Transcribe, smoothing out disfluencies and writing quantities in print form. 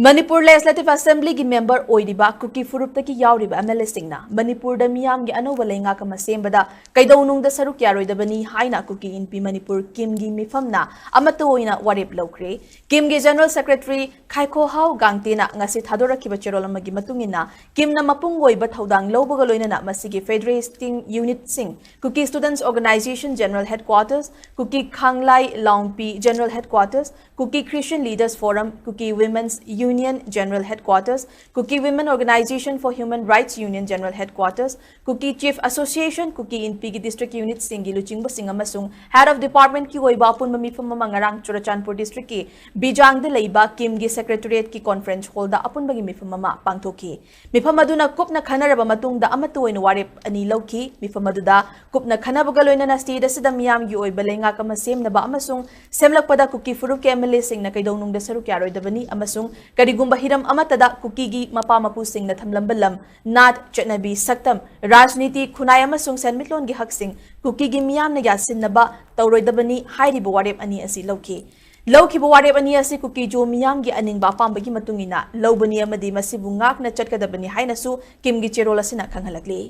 Manipur Legislative Assembly की member ओइरिबा cookie फुरुप की यावरिबा MLA सिंगना Manipur the मियाम की अनौबा लेंगाक अमा सेंबदा कैदौनुंगदा सरुक यारोइदबनी हाइना कुकी इनपी मणिपुर किम की मिफमना अमत ओइना वारेप लौख्रे किम की जनरल सेक्रेटरी खाइखो हाउ गांगतेना ngasi थादोरखिबा चेरोल अमगी मतुंगिना किमना मपुंग ओइबा थौदांग लौबगा लोइना मसिगी फेडरेटिंग यूनिट सिंग Kuki students organisation general headquarters Kuki Khanglai Lompi general headquarters Kuki Christian leaders forum Kuki women's Union General Headquarters, Kuki Women Organization for Human Rights Union General Headquarters, Kuki Chief Association, Kuki Inpi District Unit Singi Luchingbo Singamasung, Head of Department Ki Oiba Pun Mamifam Mangarang Churachanpur District Ki, Bijang de Leiba Kim Gi Secretariat Ki Conference Hall da Apun Bagi Mifamama Pangtoki. Mifamaduna Kupna Kanaraba Matung da Amatu in Warip Ani Loki, Mifamaduda, Kupna Kanabagaloina Nasti, the Sidamiam Yoi Belenga Kamasem Naba Amasung, Semlakpada Kuki Furuke MLA Sing na Keidounungda Saruk Yaroidabani Amasung, Karigumba hiram amatada kukigi mapa mapu sing na thamlambalam nat chatnabi saktam rajniti khunai amasung senmitlon gi haksing kukigi miyam na yasin naba tauroidabani hairi buwarep ani asi lawki buwarep ani asi kuki jo miyam gi aning ba pamba gi matungina lawbani amadi masibu ngak na chatkadabani hainasu kim gi cherola sina khanghalakli